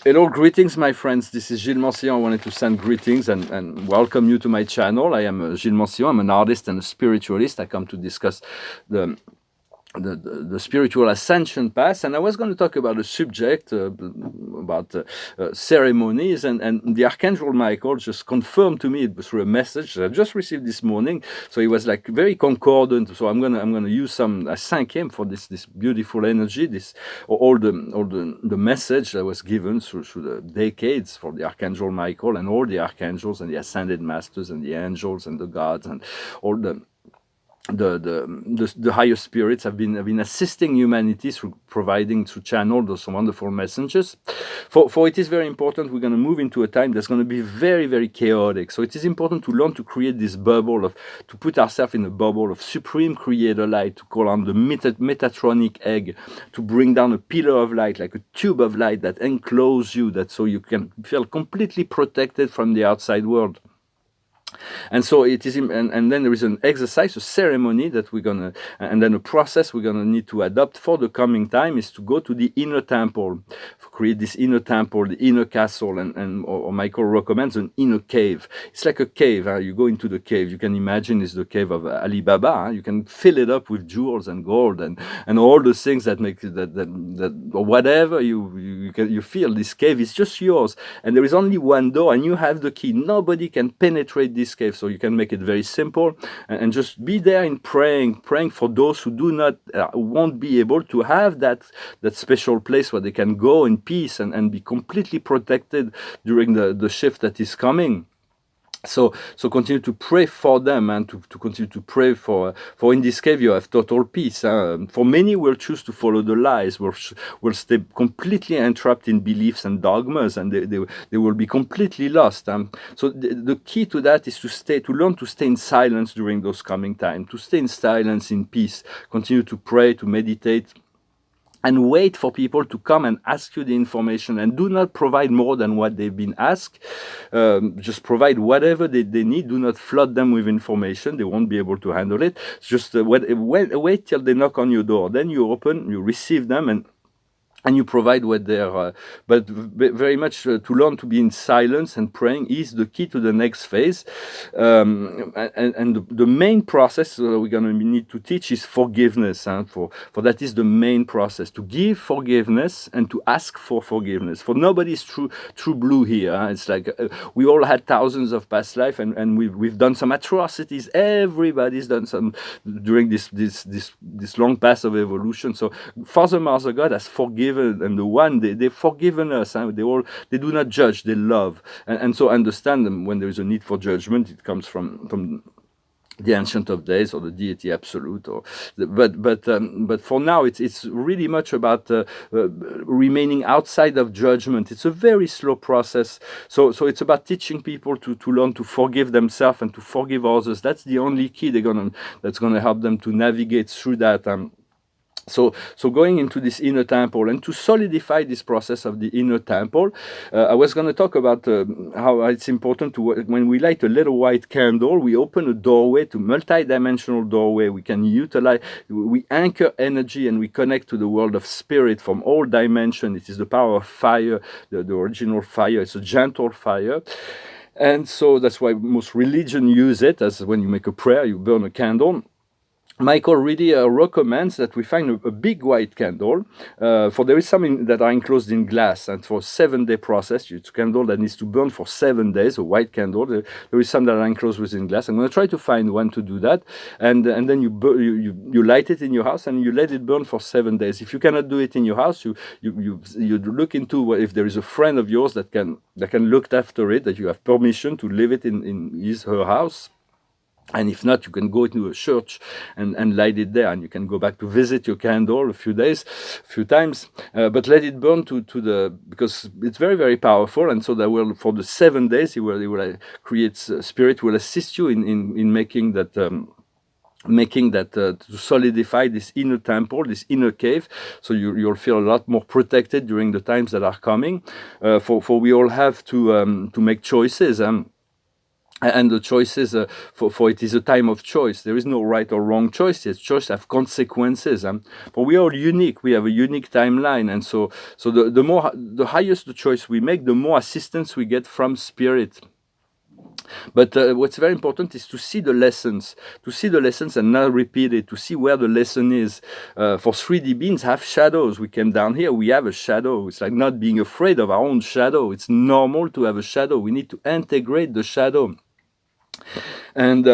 Hello, greetings, my friends. This is Gillesmansillon. I wanted to send greetings and welcome you to my channel. I am Gillesmansillon. I'm an artist and a spiritualist. I come to discuss the the spiritual ascension path, and I was going to talk about a subject about ceremonies, and the Archangel Michael just confirmed to me through a message that I just received this morning. So he was like very concordant. So I'm gonna use some. I thank him for this beautiful energy, this all the message that was given through the decades for the Archangel Michael and all the archangels and the ascended masters and the angels and the gods and all the higher spirits have been assisting humanity through channel those wonderful messengers. For it is very important. We're going to move into a time that's going to be very, very chaotic. So it is important to learn to create this bubble to put ourselves in a bubble of supreme creator light, to call on the Metatronic egg, to bring down a pillar of light, like a tube of light that encloses you, that so you can feel completely protected from the outside world. And so it is, and then there is an exercise, a ceremony that we're gonna, and then a process we're gonna need to adopt for the coming time is to go to the inner temple, create this inner temple, the inner castle, or Michael recommends an inner cave. It's like a cave. You go into the cave. You can imagine it's the cave of Ali Baba. You can fill it up with jewels and gold and all the things that make that or whatever you feel. This cave is just yours, and there is only one door, and you have the key. Nobody can penetrate this cave, so you can make it very simple and just be there in praying for those who do not won't be able to have that special place where they can go in peace and be completely protected during the shift that is coming. So continue to pray for them and to continue to pray for in this cave you have total peace. For many will choose to follow the lies, will stay completely entrapped in beliefs and dogmas, and they will be completely lost. So the key to that is to learn to stay in silence during those coming times, to stay in silence, in peace, continue to pray, to meditate, and wait for people to come and ask you the information, and do not provide more than what they've been asked. Just provide whatever they need. Do not flood them with information. They won't be able to handle it. Just wait till they knock on your door. Then you open, you receive them, and you provide what they're, but very much to learn to be in silence and praying is the key to the next phase. And the main process we're going to need to teach is forgiveness. For that is the main process, to give forgiveness and to ask for forgiveness. For nobody is true blue here. It's like we all had thousands of past life, and we've done some atrocities. Everybody's done some during this long path of evolution. So Father Mother God has forgiven, and the one they've forgiven us. They do not judge, they love, and so understand them. When there is a need for judgment, it comes from the Ancient of Days or the Deity Absolute, but for now it's really much about remaining outside of judgment. It's a very slow process, so it's about teaching people to learn to forgive themselves and to forgive others. That's the only key that's gonna help them to navigate through that. So going into this inner temple, and to solidify this process of the inner temple, I was going to talk about how it's important to, when we light a little white candle, we open a doorway, to multi-dimensional doorway. We can utilize, we anchor energy, and we connect to the world of spirit from all dimensions. It is the power of fire, the original fire. It's a gentle fire. And so that's why most religion use it, as when you make a prayer, you burn a candle. Michael really recommends that we find a big white candle, for there is some that are enclosed in glass, and for 7-day process, it's a candle that needs to burn for 7 days, a white candle. There is some that are enclosed within glass. I'm going to try to find one to do that, and then you light it in your house, and you let it burn for 7 days. If you cannot do it in your house, you look into if there is a friend of yours that can look after it, that you have permission to leave it in her house. And if not, you can go into a church and light it there, and you can go back to visit your candle a few times, but let it burn because it's very, very powerful. And so that will, for the 7 days, it will create, spirit will assist you in making that, to solidify this inner temple, this inner cave, so you'll feel a lot more protected during the times that are coming. For we all have to make choices. And the choices for it is a time of choice. There is no right or wrong choices. Choices have consequences. But we are all unique. We have a unique timeline, and so the highest the choice we make, the more assistance we get from spirit. But what's very important is to see the lessons, and not repeat it, to see where the lesson is. For 3D beings have shadows. We came down here, we have a shadow. It's like not being afraid of our own shadow. It's normal to have a shadow. We need to integrate the shadow. And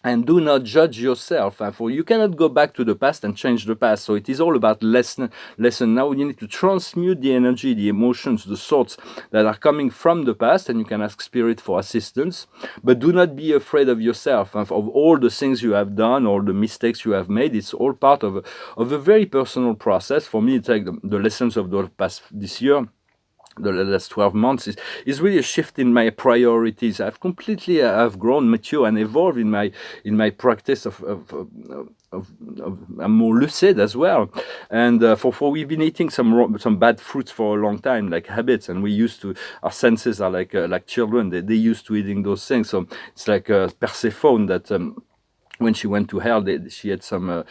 and do not judge yourself, for you cannot go back to the past and change the past. So it is all about lesson. Now you need to transmute the energy, the emotions, the thoughts that are coming from the past, and you can ask spirit for assistance. But do not be afraid of yourself, of all the things you have done, all the mistakes you have made. It's all part of a very personal process. For me, it's like the lessons of the past this year, the last 12 months is really a shift in my priorities. I've grown, mature, and evolved in my practice I'm more lucid as well. And for we've been eating some bad fruits for a long time, like habits, and our senses are like children. They used to eating those things. So it's like Persephone that. When she went to hell, she had some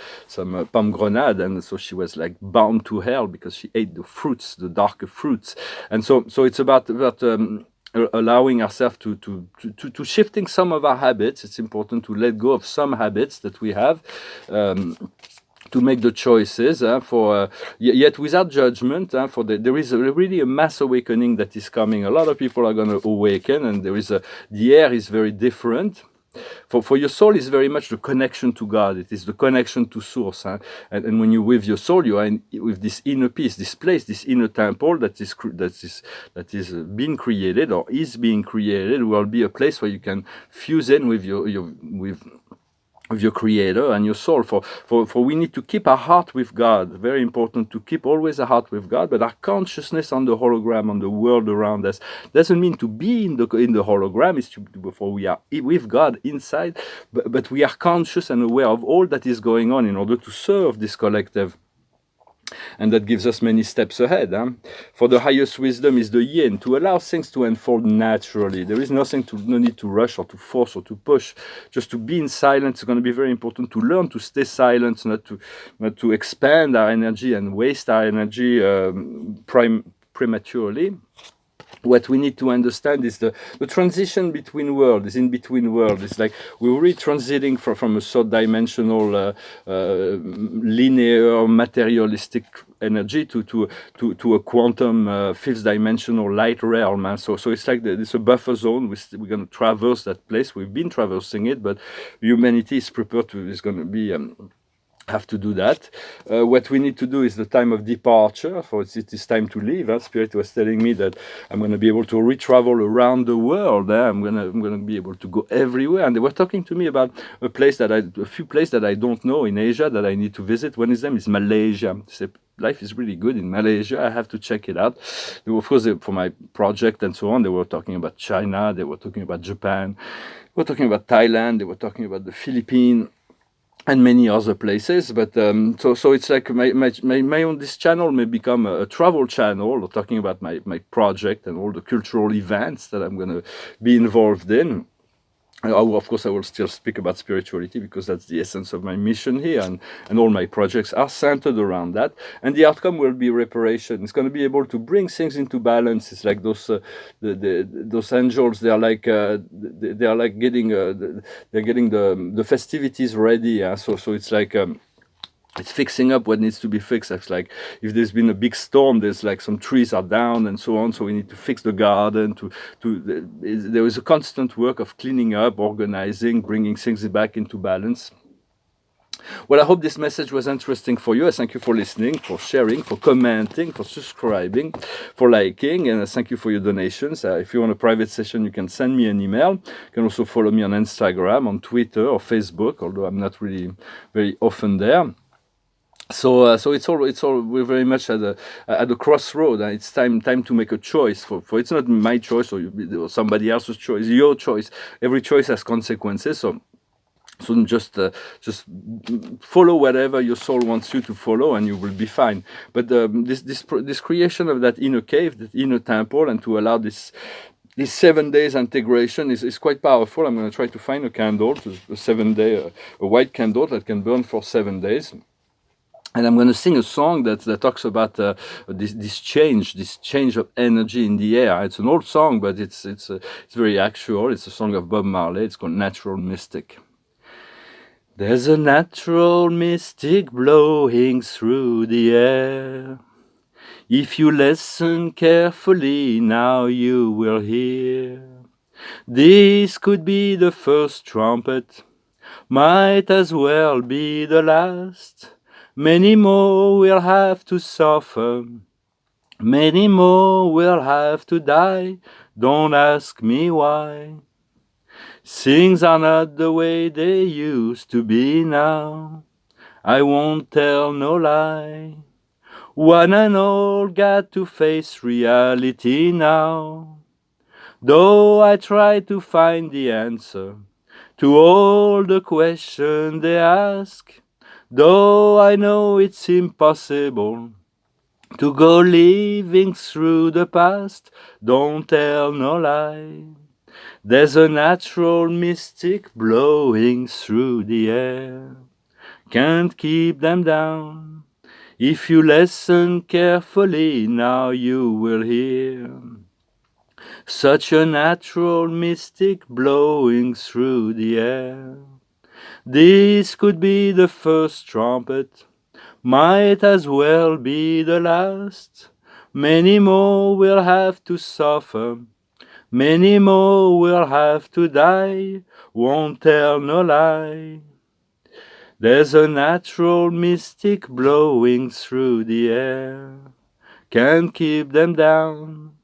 pomegranate, and so she was like bound to hell because she ate the fruits, the darker fruits. And so it's about allowing ourselves to shifting some of our habits. It's important to let go of some habits that we have. To make the choices yet without judgment. There is really a mass awakening that is coming. A lot of people are going to awaken, and the air is very different. For your soul is very much the connection to God. It is the connection to Source. And when you're with your soul, you are with this inner peace, this place, this inner temple that is being created or is being created. Will be a place where you can fuse in with your Creator and your soul. For we need to keep our heart with God. Very important to keep always a heart with God, but our consciousness on the hologram, on the world around us, doesn't mean to be in the hologram. It's for we are with God inside, but we are conscious and aware of all that is going on in order to serve this collective. And that gives us many steps ahead. For the highest wisdom is the yin, to allow things to unfold naturally. There is no need to rush or to force or to push, just to be in silence. It's going to be very important to learn to stay silent, not to expand our energy and waste our energy prematurely. What we need to understand is the transition between worlds, is in between worlds. It's like we're really transiting from a third-dimensional, linear, materialistic energy to a quantum, fifth-dimensional light realm. So it's like it's a buffer zone. We're going to traverse that place. We've been traversing it, but humanity is prepared to. Is going to be. Have to do that. What we need to do is the time of departure. For it is time to leave. Spirit was telling me that I'm going to be able to travel around the world. I'm going to be able to go everywhere. And they were talking to me about a few places that I don't know in Asia that I need to visit. One of them is Malaysia. They said, life is really good in Malaysia. I have to check it out. Of course, for my project and so on, they were talking about China. They were talking about Japan. They were talking about Thailand. They were talking about the Philippines. And many other places, but so it's like my own, this channel may become a travel channel, talking about my project and all the cultural events that I'm going to be involved in. Of course, I will still speak about spirituality because that's the essence of my mission here, and all my projects are centered around that. And the outcome will be reparation. It's going to be able to bring things into balance. It's like those those angels. They are like getting they're getting the festivities ready. So it's like. It's fixing up what needs to be fixed. It's like if there's been a big storm, there's like some trees are down and so on. So we need to fix the garden. There is a constant work of cleaning up, organizing, bringing things back into balance. Well, I hope this message was interesting for you. I thank you for listening, for sharing, for commenting, for subscribing, for liking, and I thank you for your donations. If you want a private session, you can send me an email. You can also follow me on Instagram, on Twitter, or Facebook, although I'm not really very often there. So it's all we're very much at the crossroad. It's time to make a choice. For it's not my choice or somebody else's choice. Your choice. Every choice has consequences. So So just follow whatever your soul wants you to follow, and you will be fine. But this creation of that inner cave, that inner temple, and to allow this 7 days integration is quite powerful. I'm going to try to find a candle, a 7-day, a white candle that can burn for 7 days. And I'm going to sing a song that talks about this change of energy in the air. It's an old song, but it's very actual. It's a song of Bob Marley. It's called Natural Mystic. There's a natural mystic blowing through the air. If you listen carefully, now you will hear. This could be the first trumpet, might as well be the last. Many more will have to suffer, many more will have to die. Don't ask me why. Things are not the way they used to be now. I won't tell no lie. One and all got to face reality now. Though I try to find the answer to all the questions they ask, though I know it's impossible to go living through the past, don't tell no lie. There's a natural mystic blowing through the air. Can't keep them down. If you listen carefully, now you will hear. Such a natural mystic blowing through the air. This could be the first trumpet, might as well be the last. Many more will have to suffer, many more will have to die. Won't tell no lie. There's a natural mystic blowing through the air. Can't keep them down.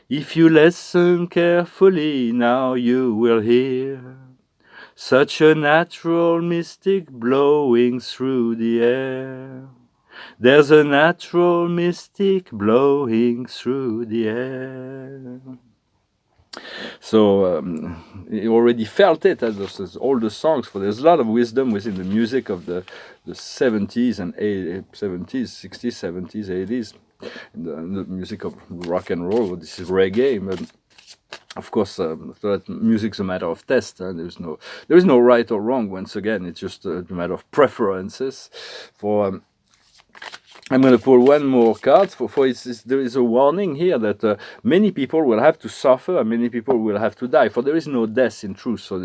If you listen carefully, now you will hear. Such a natural mystic blowing through the air. There's a natural mystic blowing through the air. So you already felt it as all the songs. For there's a lot of wisdom within the music of the 70s and 70s, 60s, 70s, 80s. The music of rock and roll. This is reggae, but of course, that music's a matter of taste. There is no right or wrong. Once again, it's just a matter of preferences. For I'm going to pull one more card. There is a warning here that many people will have to suffer and many people will have to die. For there is no death in truth. So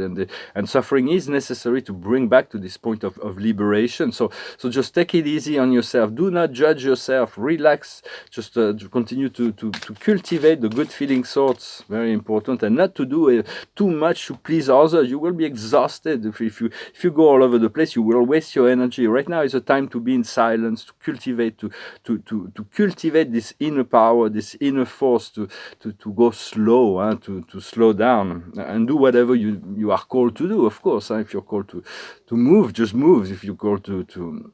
and suffering is necessary to bring back to this point of liberation. So just take it easy on yourself. Do not judge yourself. Relax. Just continue to cultivate the good feeling thoughts. Very important. And not to do too much to please others. You will be exhausted. If you go all over the place, you will waste your energy. Right now is a time to be in silence, to cultivate. To cultivate this inner power, this inner force, to go slow, to slow down and do whatever you are called to do. Of course, if you're called to move, just move. If you're called to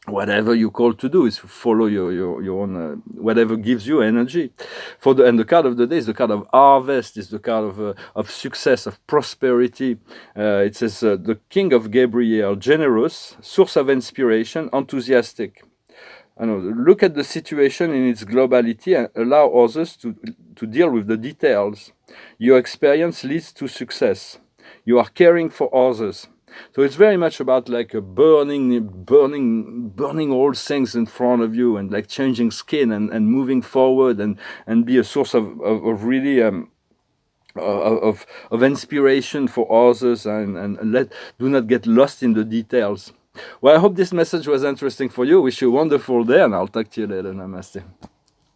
whatever you're called to do is follow your own whatever gives you energy. And the card of the day is the card of harvest. Is the card of success, of prosperity. It says the King of Gabriel, generous, source of inspiration, enthusiastic. Look at the situation in its globality and allow others to deal with the details. Your experience leads to success. You are caring for others. So it's very much about like burning all things in front of you and like changing skin and moving forward and be a source of really of inspiration for others and do not get lost in the details. Well, I hope this message was interesting for you. Wish you a wonderful day, and I'll talk to you later. Namaste.